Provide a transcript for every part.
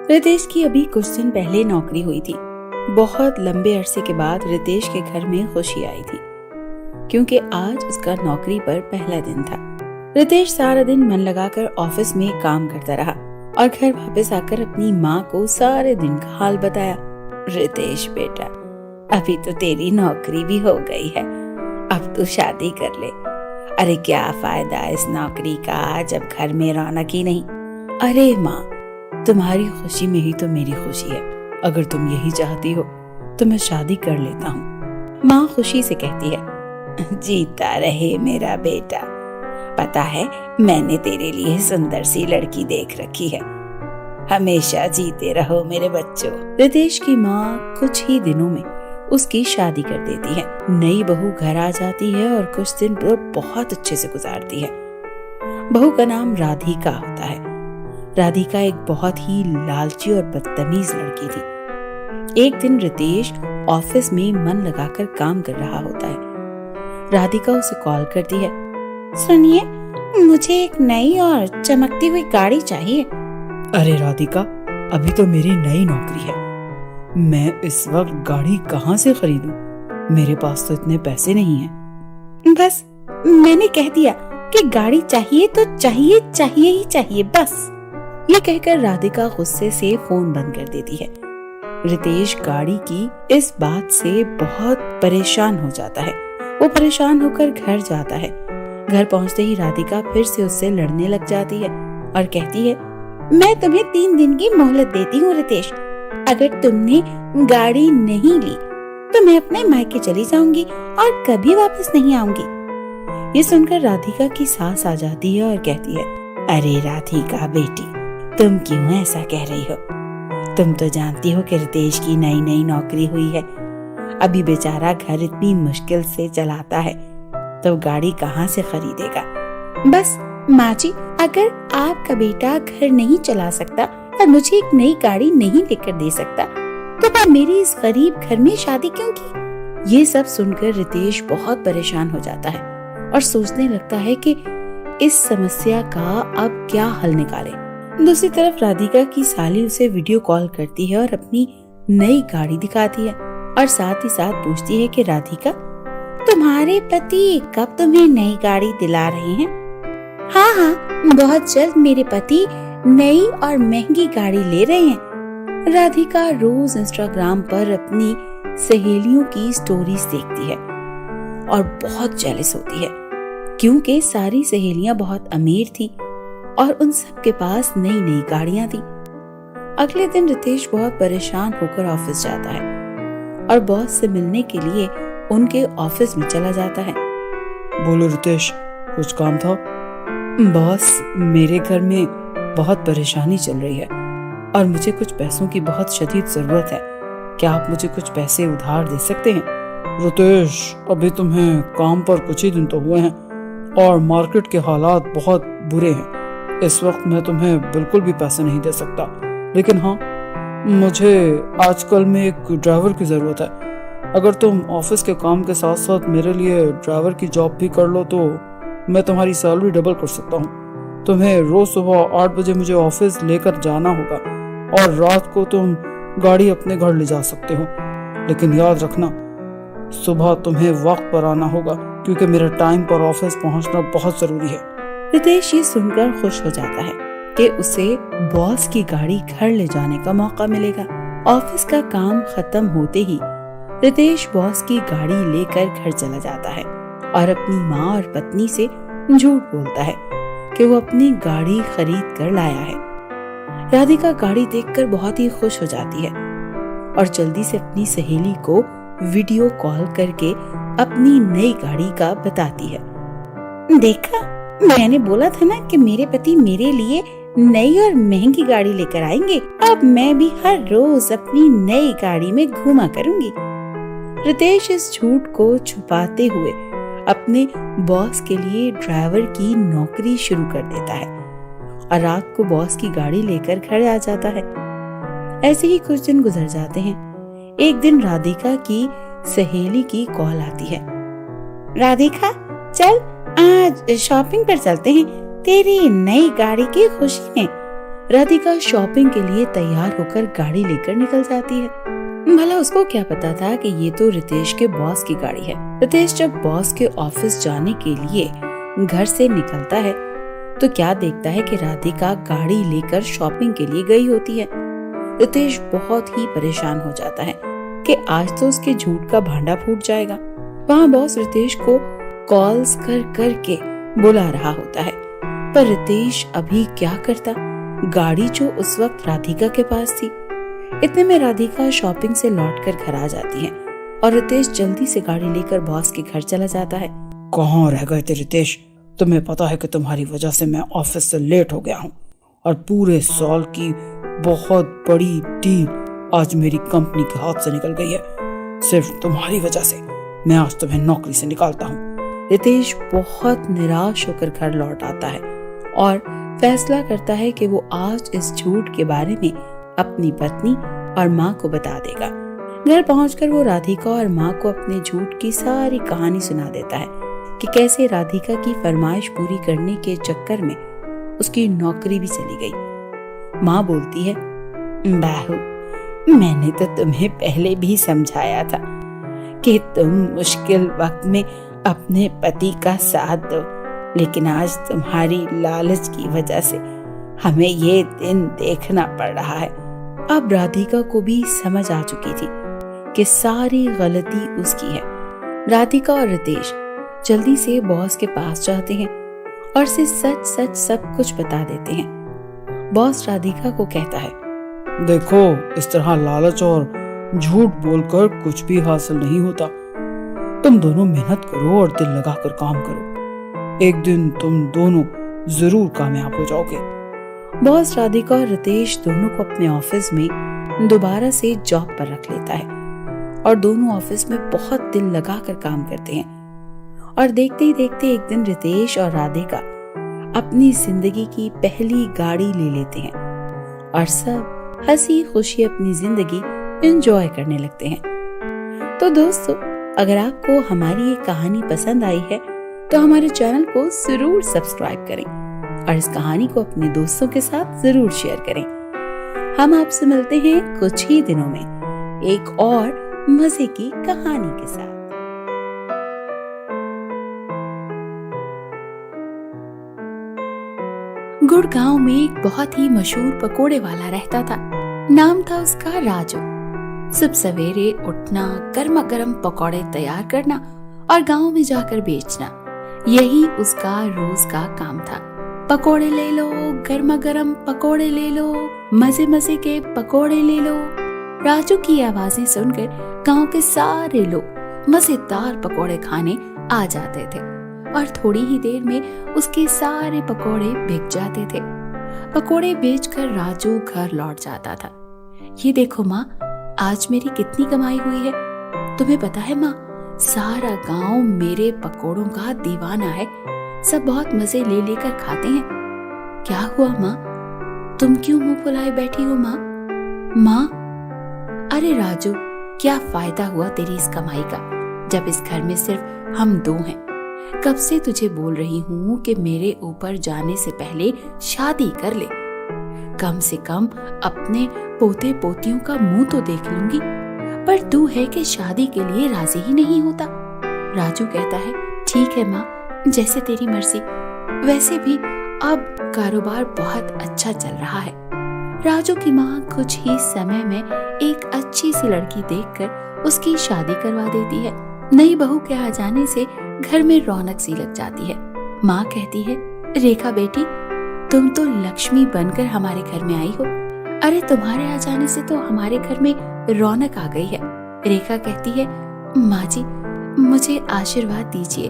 रितेश की अभी कुछ दिन पहले नौकरी हुई थी। बहुत लंबे अरसे के बाद रितेश के घर में खुशी आई थी, क्योंकि आज उसका नौकरी पर पहला दिन था। रितेश सारा दिन मन लगाकर ऑफिस में काम करता रहा और घर वापस आकर अपनी माँ को सारे दिन का हाल बताया। रितेश बेटा, अभी तो तेरी नौकरी भी हो गई है, अब तू शादी कर ले। अरे क्या फायदा इस नौकरी का जब घर में रौनक ही नहीं। अरे माँ, तुम्हारी खुशी में ही तो मेरी खुशी है। अगर तुम यही चाहती हो तो मैं शादी कर लेता हूँ। माँ खुशी से कहती है, जीता रहे मेरा बेटा। पता है, मैंने तेरे लिए सुंदर सी लड़की देख रखी है। हमेशा जीते रहो मेरे बच्चों। रितेश की माँ कुछ ही दिनों में उसकी शादी कर देती है। नई बहू घर आ जाती है और कुछ दिन बहुत अच्छे से गुजारती है। बहू का नाम राधिका होता है। राधिका एक बहुत ही लालची और बदतमीज लड़की थी। एक दिन रितेश ऑफिस में मन लगाकर काम कर रहा होता है। राधिका उसे कॉल करती है, सुनिए, मुझे एक नई और चमकती हुई गाड़ी चाहिए। अरे राधिका, अभी तो मेरी नई नौकरी है। मैं इस वक्त गाड़ी कहाँ से खरीदूं? मेरे पास तो इतने पैसे नहीं हैं। बस मैंने कह दिया कि गाड़ी चाहिए तो चाहिए, चाहिए ही चाहिए बस। ये कहकर राधिका गुस्से से फोन बंद कर देती है। रितेश गाड़ी की इस बात से बहुत परेशान हो जाता है। वो परेशान होकर घर जाता है। घर पहुंचते ही राधिका फिर से उससे लड़ने लग जाती है और कहती है, मैं तुम्हें 3 दिन की मोहलत देती हूँ रितेश। अगर तुमने गाड़ी नहीं ली तो मैं अपने मायके चली जाऊंगी और कभी वापस नहीं आऊंगी। ये सुनकर राधिका की सास आ जाती है और कहती है, अरे राधिका बेटी, तुम क्यों ऐसा कह रही हो? तुम तो जानती हो कि रितेश की नई नई नौकरी हुई है। अभी बेचारा घर इतनी मुश्किल से चलाता है, तो गाड़ी कहाँ से खरीदेगा? बस माँ जी, अगर आपका बेटा घर नहीं चला सकता और मुझे एक नई गाड़ी नहीं लेकर दे सकता, तो मैं मेरी इस गरीब घर में शादी क्यों की? ये सब सुनकर रितेश बहुत परेशान हो जाता है और सोचने लगता है कि इस समस्या का अब क्या हल निकाले। दूसरी तरफ राधिका की साली उसे वीडियो कॉल करती है और अपनी नई गाड़ी दिखाती है और साथ ही साथ पूछती है कि राधिका, तुम्हारे पति कब तुम्हें नई गाड़ी दिला रहे हैं? हाँ, बहुत जल्द मेरे पति नई और महंगी गाड़ी ले रहे हैं। राधिका रोज इंस्टाग्राम पर अपनी सहेलियों की स्टोरीज देखती है और बहुत जेलस होती है, क्योंकि सारी सहेलियां बहुत अमीर थीं और उन सब के पास नई नई गाड़ियां थी। अगले दिन रितेश बहुत परेशान होकर ऑफिस जाता है और बॉस से मिलने के लिए उनके ऑफिस में चला जाता है। बोलो रितेश, कुछ काम था? बॉस, मेरे घर में बहुत परेशानी चल रही है और मुझे कुछ पैसों की बहुत शदीद जरूरत है। क्या आप मुझे कुछ पैसे उधार दे सकते हैं? रितेश, अभी तुम्हें काम पर कुछ ही दिन तो हुए हैं और मार्केट के हालात बहुत बुरे हैं। इस वक्त मैं तुम्हें बिल्कुल भी पैसे नहीं दे सकता, लेकिन हाँ, मुझे आजकल में एक ड्राइवर की जरूरत है। अगर तुम ऑफिस के काम के साथ साथ मेरे लिए ड्राइवर की जॉब भी कर लो तो मैं तुम्हारी सैलरी डबल कर सकता हूँ। तुम्हें रोज सुबह 8 बजे मुझे ऑफिस लेकर जाना होगा और रात को तुम गाड़ी अपने घर ले जा सकते हो, लेकिन याद रखना, सुबह तुम्हें वक्त पर आना होगा, क्योंकि मेरे टाइम पर ऑफिस पहुँचना बहुत जरूरी है। रितेश ये सुनकर खुश हो जाता है कि उसे बॉस की गाड़ी घर ले जाने का मौका मिलेगा। ऑफिस का काम खत्म होते ही रितेश बॉस की गाड़ी लेकर घर चला जाता है और अपनी माँ और पत्नी से झूठ बोलता है कि वो अपनी गाड़ी खरीद कर लाया है। राधिका गाड़ी देखकर बहुत ही खुश हो जाती है और जल्दी से अपनी सहेली को वीडियो कॉल करके अपनी नई गाड़ी का बताती है। देखा, मैंने बोला था ना कि मेरे पति मेरे लिए नई और महंगी गाड़ी लेकर आएंगे। अब मैं भी हर रोज अपनी नई गाड़ी में घूमा करूंगी। रितेश इस झूठ को छुपाते हुए अपने बॉस के लिए ड्राइवर की नौकरी शुरू कर देता है और रात को बॉस की गाड़ी लेकर घर आ जाता है। ऐसे ही कुछ दिन गुजर जाते हैं। एक दिन राधिका की सहेली की कॉल आती है। राधिका, चल आज शॉपिंग पर चलते हैं, तेरी नई गाड़ी की खुशी में। राधिका शॉपिंग के लिए तैयार होकर गाड़ी लेकर निकल जाती है। भला उसको क्या पता था कि ये तो रितेश के बॉस की गाड़ी है। रितेश जब बॉस के ऑफिस जाने के लिए घर से निकलता है तो क्या देखता है कि राधिका गाड़ी लेकर शॉपिंग के लिए गई होती है। रितेश बहुत ही परेशान हो जाता है कि आज तो उसके झूठ का भांडा फूट जाएगा। वहाँ बॉस रितेश को कॉल्स कर करके बुला रहा होता है, पर रितेश अभी क्या करता, गाड़ी जो उस वक्त राधिका के पास थी। इतने में राधिका शॉपिंग से लौटकर घर आ जाती है और रितेश जल्दी से गाड़ी लेकर बॉस के घर चला जाता है। कहाँ रह गए थे रितेश? तुम्हें पता है कि तुम्हारी वजह से मैं ऑफिस से लेट हो गया हूँ और पूरे साल की बहुत बड़ी डील आज मेरी कंपनी के हाथ से निकल गई है। सिर्फ तुम्हारी वजह से मैं आज तुम्हें नौकरी से निकालता हूँ। रितेश बहुत निराश होकर घर लौट आता है और फैसला करता है कि वो आज इस झूठ के बारे में अपनी पत्नी और माँ को बता देगा। घर पहुंचकर वो राधिका और माँ को अपने झूठ की सारी कहानी सुना देता है कि कैसे राधिका की फरमाइश पूरी करने के चक्कर में उसकी नौकरी भी चली गई। माँ बोलती है, बहू, मैंने तो तुम्हें पहले भी समझाया था कि तुम मुश्किल वक्त में अपने पति का साथ दो, लेकिन आज तुम्हारी लालच की वजह से हमें ये दिन देखना पड़ रहा है। अब राधिका को भी समझ आ चुकी थी कि सारी गलती उसकी है। राधिका और रितेश जल्दी से बॉस के पास जाते हैं और उसे सच सच सब कुछ बता देते हैं। बॉस राधिका को कहता है, देखो, इस तरह लालच और झूठ बोलकर कुछ भी हासिल नहीं होता। तुम दोनों मेहनत करो और दिल लगाकर काम करो। एक दिन तुम दोनों जरूर कामयाब हो जाओगे। बॉस राधिका और रितेश दोनों को अपने ऑफिस में दोबारा से जॉब पर रख लेता है और दोनों ऑफिस में बहुत दिल लगाकर काम करते हैं। और देखते ही देखते एक दिन रितेश और राधिका अपनी जिंदगी की पहली गाड़ी ले लेते हैं और सब हंसी खुशी अपनी जिंदगी एंजॉय करने लगते हैं। तो दोस्तों, अगर आपको हमारी ये कहानी पसंद आई है तो हमारे चैनल को जरूर सब्सक्राइब करें और इस कहानी को अपने दोस्तों के साथ जरूर शेयर करें। हम आपसे मिलते हैं कुछ ही दिनों में एक और मजे की कहानी के साथ। गुड़गांव में एक बहुत ही मशहूर पकोड़े वाला रहता था। नाम था उसका राजू। सुबह सवेरे उठना, गर्मा गर्म पकोड़े तैयार करना और गांव में जाकर बेचना, यही उसका रोज का काम था। पकोड़े ले लो, गर्मा गर्म पकोड़े ले लो, मजे मजे के पकोड़े ले लो। राजू की आवाजें सुनकर गांव के सारे लोग मजेदार पकोड़े खाने आ जाते थे और थोड़ी ही देर में उसके सारे पकोड़े बिक जाते थे। पकोड़े बेचकर राजू घर लौट जाता था। ये देखो माँ, आज मेरी कितनी कमाई हुई है। तुम्हें पता है माँ, सारा गांव मेरे पकोड़ों का दीवाना है। सब बहुत मजे ले लेकर खाते हैं। क्या हुआ माँ, तुम क्यों मुंह फुलाए बैठी हो माँ? माँ, अरे राजू, क्या फायदा हुआ तेरी इस कमाई का जब इस घर में सिर्फ हम दो हैं। कब से तुझे बोल रही हूँ कि मेरे ऊपर जाने से पहले शादी कर ले। कम से कम अपने पोते पोतियों का मुंह तो देख लूंगी, पर तू है कि शादी के लिए राजी ही नहीं होता। राजू कहता है, ठीक है माँ, जैसे तेरी मर्जी। वैसे भी अब कारोबार बहुत अच्छा चल रहा है। राजू की माँ कुछ ही समय में एक अच्छी सी लड़की देखकर उसकी शादी करवा देती है। नई बहू के आ जाने से घर में रौनक सी लग जाती है। माँ कहती है, रेखा बेटी, तुम तो लक्ष्मी बनकर हमारे घर में आई हो। अरे तुम्हारे आ जाने से तो हमारे घर में रौनक आ गई है। रेखा कहती है, माँ जी, मुझे आशीर्वाद दीजिए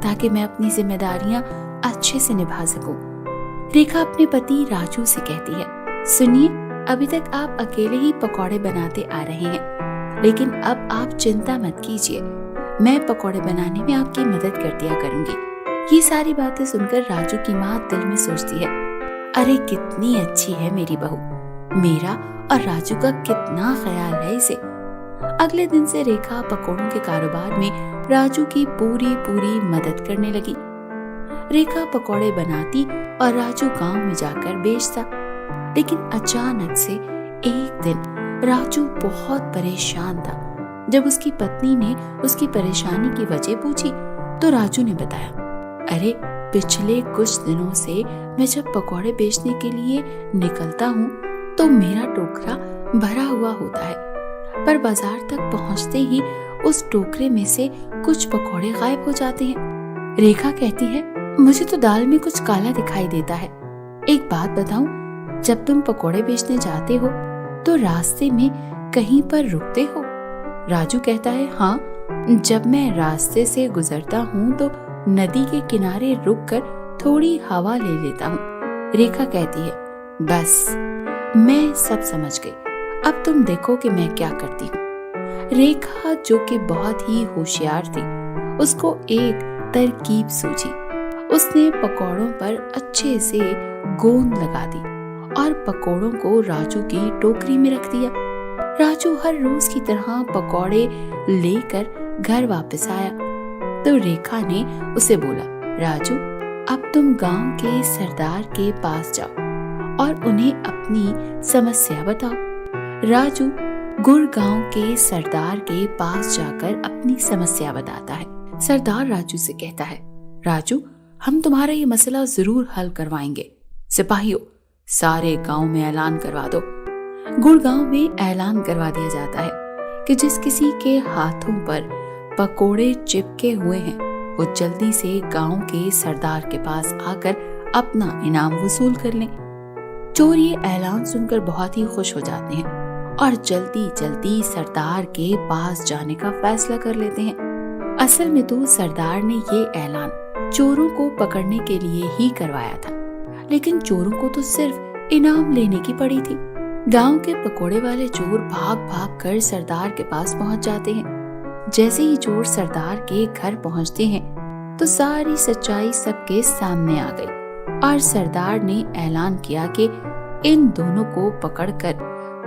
ताकि मैं अपनी जिम्मेदारियां अच्छे से निभा सकूं। रेखा अपने पति राजू से कहती है, सुनिए, अभी तक आप अकेले ही पकौड़े बनाते आ रहे हैं, लेकिन अब आप चिंता मत कीजिए, मैं पकौड़े बनाने में आपकी मदद कर दिया करूंगी। ये सारी बातें सुनकर राजू की माँ दिल में सोचती है, अरे कितनी अच्छी है मेरी बहू, मेरा और राजू का कितना ख्याल है इसे। अगले दिन से रेखा पकौड़ों के कारोबार में राजू की पूरी पूरी मदद करने लगी। रेखा पकौड़े बनाती और राजू गांव में जाकर बेचता। लेकिन अचानक से एक दिन राजू बहुत परेशान था। जब उसकी पत्नी ने उसकी परेशानी की वजह पूछी तो राजू ने बताया, अरे पिछले कुछ दिनों से मैं जब पकौड़े बेचने के लिए निकलता हूँ तो मेरा टोकरा भरा हुआ होता है, पर बाजार तक पहुँचते ही उस टोकरे में से कुछ पकौड़े गायब हो जाते हैं। रेखा कहती है, मुझे तो दाल में कुछ काला दिखाई देता है। एक बात बताऊं, जब तुम पकौड़े बेचने जाते हो तो रास्ते में कहीं पर रुकते हो? राजू कहता है, हाँ, जब मैं रास्ते से गुजरता हूँ तो नदी के किनारे रुककर थोड़ी हवा ले लेता हूँ। रेखा कहती है, बस मैं सब समझ गई, अब तुम देखो कि मैं क्या करती हूँ। रेखा जो कि बहुत ही होशियार थी, उसको एक तरकीब सूझी। उसने पकौड़ों पर अच्छे से गोंद लगा दी और पकौड़ों को राजू की टोकरी में रख दिया। राजू हर रोज की तरह पकौड़े लेकर घर वापस आया तो रेखा ने उसे बोला, राजू, अब तुम गांव के सरदार के पास जाओ और उन्हें अपनी समस्या बताओ। राजू गुड़गांव के सरदार के पास जाकर अपनी समस्या बताता है। सरदार राजू से कहता है, राजू, हम तुम्हारा ये मसला जरूर हल करवाएंगे। सिपाहियों, सारे गांव में ऐलान करवा दो। गुड़गांव में ऐलान करवा दिया जाता है कि जिस किसी के हाथों पर पकोड़े चिपके हुए हैं वो जल्दी से गांव के सरदार के पास आकर अपना इनाम वसूल कर लें। चोर ये ऐलान सुनकर बहुत ही खुश हो जाते हैं और जल्दी जल्दी सरदार के पास जाने का फैसला कर लेते हैं। असल में तो सरदार ने ये ऐलान चोरों को पकड़ने के लिए ही करवाया था, लेकिन चोरों को तो सिर्फ इनाम लेने की पड़ी थी। गांव के पकोड़े वाले चोर भाग भाग कर सरदार के पास पहुंच जाते हैं। जैसे ही चोर सरदार के घर पहुंचते हैं तो सारी सच्चाई सबके सामने आ गई और सरदार ने ऐलान किया कि इन दोनों को पकड़कर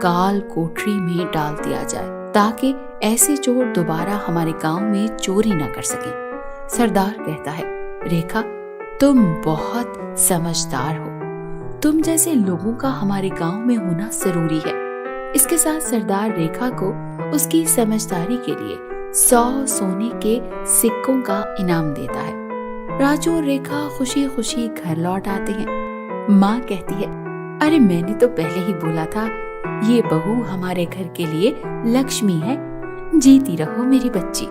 काल कोठरी में डाल दिया जाए ताकि ऐसे चोर दोबारा हमारे गांव में चोरी न कर सके। सरदार कहता है, रेखा, तुम बहुत समझदार हो, तुम जैसे लोगों का हमारे गांव में होना जरूरी है। इसके साथ सरदार रेखा को उसकी समझदारी के लिए 100 सोने के सिक्कों का इनाम देता है। राजू और रेखा खुशी खुशी घर लौट आते हैं। माँ कहती है, अरे मैंने तो पहले ही बोला था ये बहू हमारे घर के लिए लक्ष्मी है। जीती रहो मेरी बच्ची।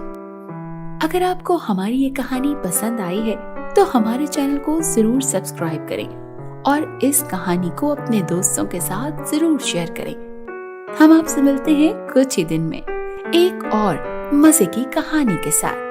अगर आपको हमारी ये कहानी पसंद आई है तो हमारे चैनल को जरूर सब्सक्राइब करें और इस कहानी को अपने दोस्तों के साथ जरूर शेयर करें। हम आपसे मिलते हैं कुछ ही दिन में एक और मजे की कहानी के साथ।